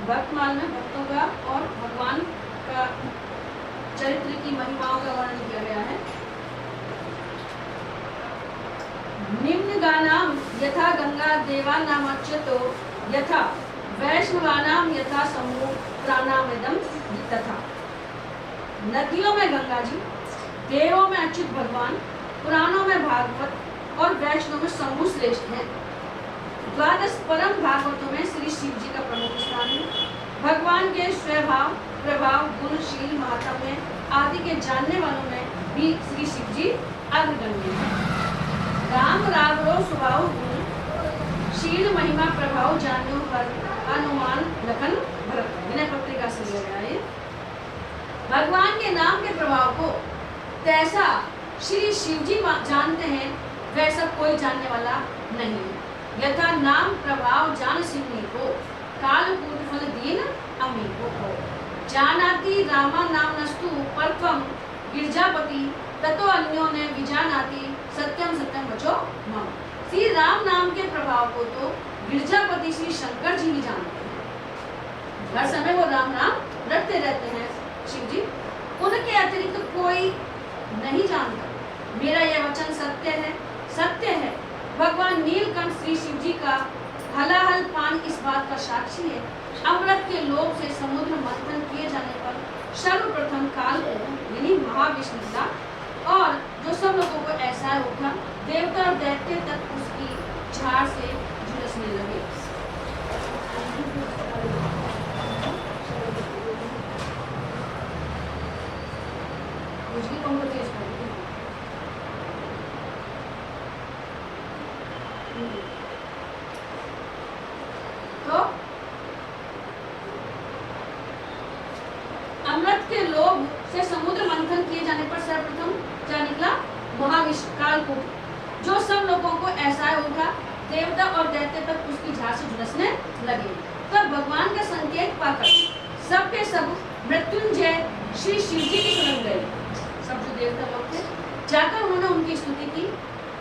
वर्तमान में भक्तों का और भगवान का चरित्र की महिमाओं का वर्णन किया गया है। निम्न गानाम यथा गंगा देवा नामच्युतो यथा वैष्णवानाम यथा समूह प्राणामिदम तथा। नदियों में गंगा जी, देवों में अच्युत भगवान, पुराणों में भागवत और वैष्णव में शंभु श्रेष्ठ है। द्वादश परम भागवतों में श्री शिव जी का प्रमुख स्थान है। भगवान के स्वभाव, प्रभाव, गुणशील, महात्म्य आदि के जानने वालों में भी श्री शिव जी अग्रगण्य है। राम रावरो स्वभाव गुण शील महिमा प्रभाव जानो पर अनुमान लखन भरत। विनय पत्रिका से लिया गया है। भगवान के नाम के प्रभाव को तैसा श्री शिव जी जानते हैं, वैसा कोई जानने वाला नहीं है। यथा नाम प्रभाव जान सिंह को काल कूट फल दीन अमी को जानाति रामा नाम नस्तु परत्वम गिरजापति ततो अन्यों ने विजानाति सत्यम सत्यम बचो मम। श्री राम नाम के प्रभाव को तो गिरजापति श्री शंकर जी ही जानते हैं। हर समय वो राम नाम रटते रहते हैं शिव जी, उनके अतिरिक्त कोई नहीं जानता। मेरा यह वचन सत्य है, सत्य है। भगवान नीलकंठ श्री शिव जी का हलाहल पान इस बात का साक्षी है। अमृत के लोभ से समुद्र मंथन किए जाने पर सर्वप्रथम काल को यानी महाविष्णु का और जो सब लोगों को ऐसा उठा, देवता और दैत्य तक उसकी झाड़ से झुलसने लगे। तो अमृत के लोभ से समुद्र मंथन किए जाने पर सर्वप्रथम क्या निकला? महाविष्णु कालकूट। जो सब लोगों को ऐसा उठा, देवता और दैत्य तक उसकी झाड़ से झुलसने लगे। तब भगवान का संकेत पाकर सब के सब मृत्युंजय श्री शिव जी की शरण गए। सब जो देवता लोग थे जाकर उन्होंने उनकी स्तुति की।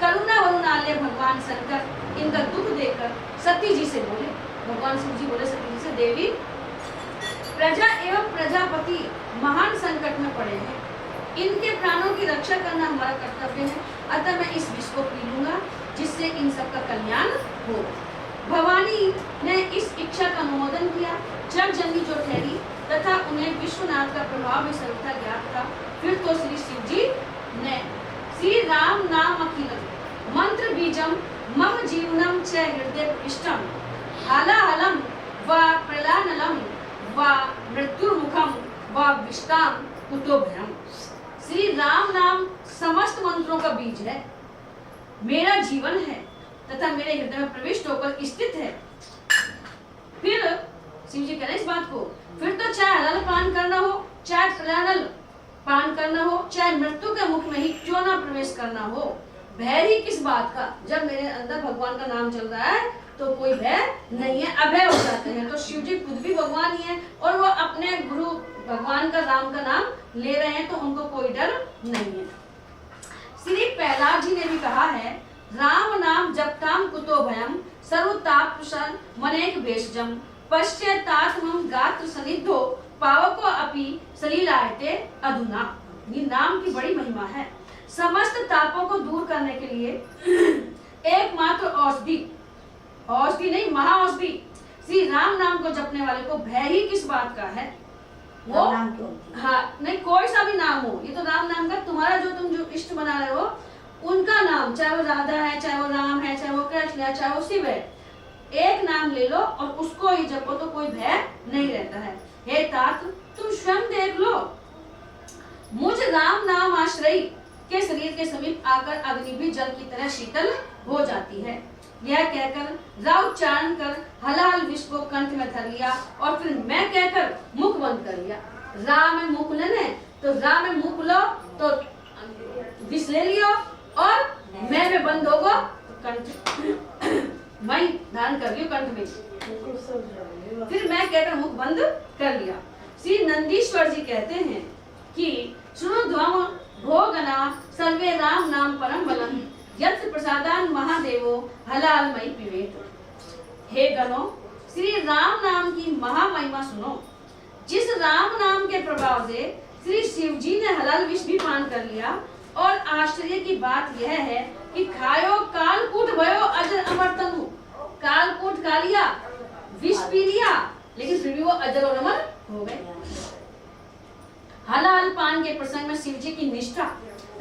करुणा वरुणालय भगवान शंकर इनका दुख देखकर सती जी से बोले, भगवान शिव जी बोले सती जी से, देवी प्रजा एवं प्रजापति महान संकट में पड़े हैं, इनके प्राणों की रक्षा करना हमारा कर्तव्य है। अतः मैं इस विष को पी लूंगा जिससे इन सब का कल्याण हो। भवानी ने इस इच्छा का अनुमोदन किया। जग जननी जो ठहरी तथा उन्हें विश्वनाथ का प्रभाव भी सर्वथा ज्ञात था। फिर तो श्री शिव जी ने श्री राम नाम अखिलम मंत्र बीजम मम जीवनम च हृदय इष्टम हालाहलम व प्रलानलम व मृत्युमुखम व विष्टाम कुतो भयम। श्री राम नाम समस्त मंत्रों का बीज है, मेरा जीवन है तथा मेरे हृदय में प्रविष्ट होकर स्थित है। फिर शिव जी कह रहे इस बात को, फिर तो चाहे हलाल पान करना हो, चाहे प्रलानल पान करना हो, चाहे मृत्यु के मुख में ही क्यों ना प्रवेश करना हो, भय ही किस बात का। जब मेरे अंदर भगवान का नाम चल रहा है तो कोई भय नहीं है, अभय हो जाते हैं। तो शिव जी खुद भी भगवान ही है और वो अपने गुरु भगवान का राम का नाम ले रहे हैं, तो उनको कोई डर नहीं है। श्री प्रहलाद जी ने भी कहा है, राम नाम जपताम कुतो भयम सर्वतापसर मनेक भेषजम पश्चातात्मम गात्र सनिधो पावको अपि सलीलायते अधुना। ये नाम की बड़ी महिमा है। समस्त तापों को दूर करने के लिए एकमात्र औषधि, औषधि नहीं महाऔषधि श्री राम नाम को जपने वाले को भय ही किस बात का है। वो हाँ नहीं, कोई सा भी नाम हो, ये तो राम नाम का तुम्हारा जो तुम जो इष्ट बना रहे हो उनका नाम, चाहे वो राधा है, चाहे वो राम है, चाहे वो कृष्ण है, चाहे वो शिव है, एक नाम ले लो और उसको ही जपो तो कोई भय नहीं रहता है। हे तात तुम स्वयं देख लो, मुझ राम नाम आश्रय के शरीर के समीप आकर अग्नि भी जल की तरह शीतल हो जाती है। यह कहकर राउच्चारण कर हलाल विष को कंठ में धर लिया और फिर मैं कहकर मुख बंद कर लिया। राम में मुख लेने तो राम में मुख लो तो विष ले लियो और मैं में बंद होगा तो कंठ वही धारण कर लियो कंठ में। फिर मैं कहकर मुख बंद कर लिया। श्री नंदीश्वर जी कहते हैं कि सुनो ध्वम भोगना सर्वे राम नाम परम बलम यत्र प्रसादान महादेवो हलाल मई पिबेत। हे गणों, श्री राम नाम की महामहिमा सुनो। जिस राम नाम के प्रभाव से श्री शिव जी ने हलाल विष भी पान कर लिया, और आश्चर्य की बात यह है कि खायो कालकूट भयो अजर अमर तनु। कालकूट खा लिया, विष पी लिया, लेकिन फिर भी वो अजर और अमर हो गए। हलाल पान के प्रसंग में शिव जी की निष्ठा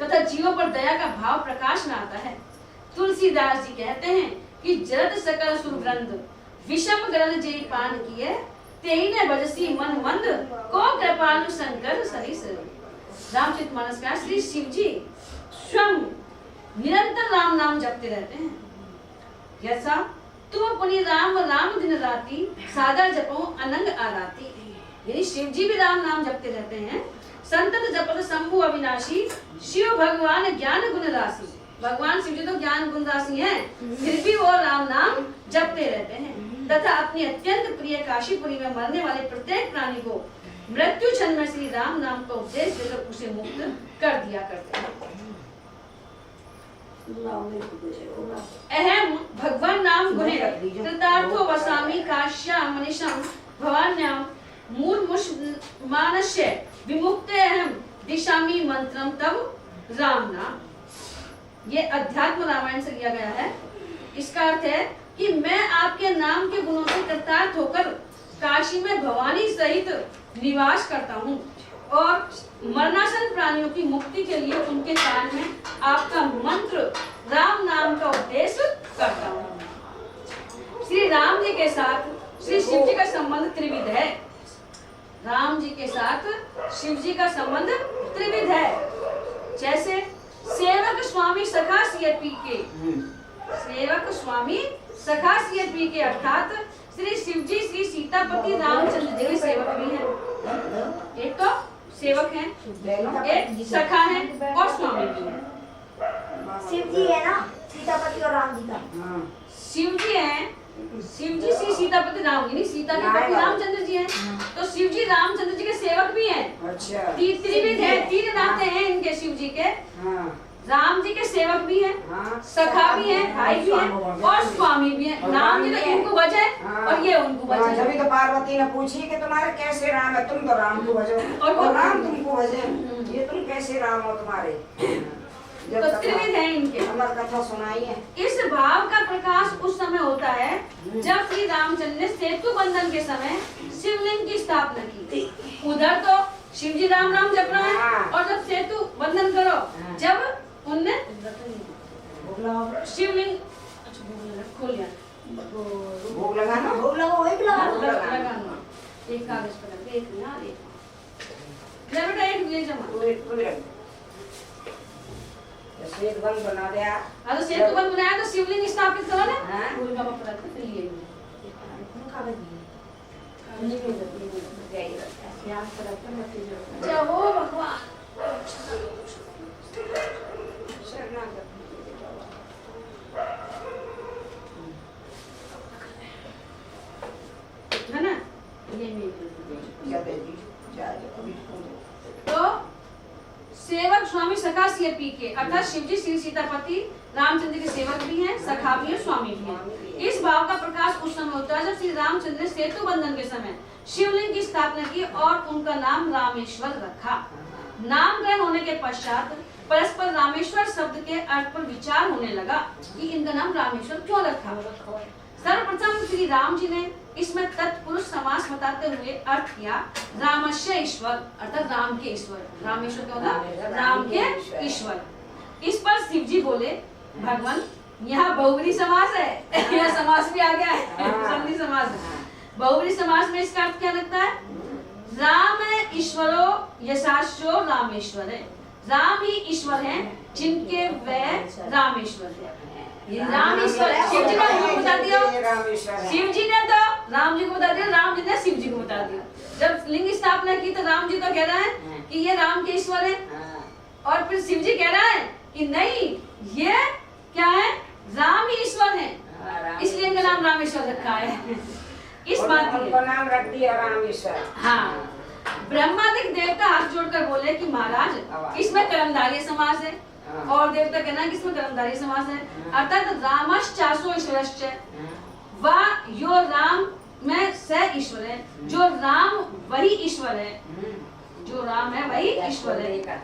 तथा जीवों पर दया का भाव प्रकाश में आता है। तुलसीदास जी कहते हैं कि जरद सकल सुरग्रंथ विषम ग्रंथ जे पान किए, तेई ने बजसी मन मंद को कृपालु शंकर सरिस। रामचरितमानस का श्री शिव जी स्वयं निरंतर राम नाम जपते रहते हैं। यसा तुम अपनी राम राम दिन राती, सागर जपो अनंग आराती। यानी शिव जी भी राम नाम जपते रहते हैं। संतत जपत शंभु अविनाशी, शिव भगवान ज्ञान गुण राशि। भगवान शिव जी तो ज्ञान गुण राशि हैं, फिर भी वो राम नाम जपते रहते हैं तथा अपनी अत्यंत प्रिय काशीपुरी में मरने वाले प्रत्येक प्राणी को मृत्यु क्षण में श्री राम नाम का उपदेश देकर उसे मुक्त कर दिया करते हैं। अहम भगवान नाम गुणे कृतार्थो वसामि काश्या मनीषम भवान्याम मूर्मुष मानस्य विमुक्ते अहम दिशामि मंत्रम तब राम नाम। ये अध्यात्म रामायण से लिया गया है। इसका अर्थ है कि मैं आपके नाम के गुणों से कृतार्थ होकर काशी में भवानी सहित निवास करता हूँ और मरणासन प्राणियों की मुक्ति के लिए उनके कान में आपका मंत्र राम नाम का उपदेश करता हूँ। श्री राम जी के साथ श्री शिव जी का संबंध त्रिविध है। राम जी के साथ शिव जी का संबंध त्रिविध है। जैसे सेवक स्वामी सखा सिय पी के, सेवक स्वामी सखा सिय पी के अर्थात श्री शिव जी श्री सीतापति रामचंद्र जी के सेवक भी हैं। एक तो सेवक हैं, एक सखा है और स्वामी भी है। शिव जी है ना, सीतापति और राम जी का। शिव जी हैं, शिव जी श्री सीतापति राम जी, नहीं सीता के पति रामचंद्र जी हैं, तो शिव जी रामचंद्र जी के सेवक भी हैं। अच्छा। त्रिविध है, तीन नाते हैं इनके शिव जी के। राम जी के सेवक भी हैं, सखा भी हैं, भाई भी हैं और स्वामी भी हैं। राम जी तो इनको भजे और ये उनको भजे। जब तो पार्वती ने पूछी कि तुम्हारे कैसे राम है, तुम तो राम को भजो और राम तुमको भजे, ये तुम कैसे राम हो तुम्हारे। तो त्रिविध है इनके। हमारी कथा सुनाई है। इस भाव का प्रकाश उस समय होता है जब श्री रामचंद्र ने सेतु बंधन के समय शिवलिंग की स्थापना की। उधर तो शिव जी राम नाम जप रहे हैं और जब सेतु बंधन करो, जब उनने शिवलिंग खोल लिया, भोग लगाना, भोग लगाओ, एक लगाओ, लगाना। एक कागज पर रख, एक यहाँ, एक बेटा, एक ले जमा। सेतु बंद बना दिया। अरे सेतु बंद बनाया तो शिवलिंग स्थापित करो ना। पूरी बाबा पर रख के लिए जय हो भगवान। है ना, तो सेवक स्वामी सखा सिय पी के अर्थात शिव जी श्री सीतापति रामचंद्र के सेवक भी हैं, सखा भी हैं, स्वामी भी हैं। इस भाव का प्रकाश उस समय होता है जब श्री रामचंद्र ने सेतु बंधन के समय शिवलिंग की स्थापना की और उनका नाम रामेश्वर रखा। नाम ग्रहण होने के पश्चात परस्पर रामेश्वर शब्द के अर्थ पर विचार होने लगा कि इनका नाम रामेश्वर क्यों रखा। सर्वप्रथम श्री राम जी ने इसमें तत्पुरुष समास बताते हुए अर्थ किया रामस्य ईश्वर अर्थात राम के ईश्वर। रामेश्वर क्या होता? राम के ईश्वर। इस पर शिव जी बोले भगवान यहाँ बहुब्री समास है। यह समास भी आ गया है, संधि समास है। बहुब्री समास में इसका अर्थ क्या लगता है? राम ईश्वरो यशास्यो रामेश्वर है। राम ही ईश्वर हैं जिनके वह रामेश्वर है। राम ईश्वर शिव जी ने बता दिया, शिव जी ने तो राम जी को बता दिया, राम जी ने शिव जी को बता दिया। जब लिंग स्थापना की तो राम जी तो कह रहे हैं कि ये राम के ईश्वर है और फिर शिव जी कह रहा है कि नहीं ये क्या है, राम ही ईश्वर है, इसलिए इनका नाम रामेश्वर रखा है। इस बात का नाम रख दिया रामेश्वर। हाँ, ब्रह्मादिक देवता हाथ जोड़कर बोले कि महाराज इसमें कर्मधारय समास है और देवता कहना है कि इसमें कर्मधारय समास है अर्थात रामश्चासो ईश्वरश्च वा यो राम सह ईश्वर है। जो राम वही ईश्वर है, जो राम है वही ईश्वर है।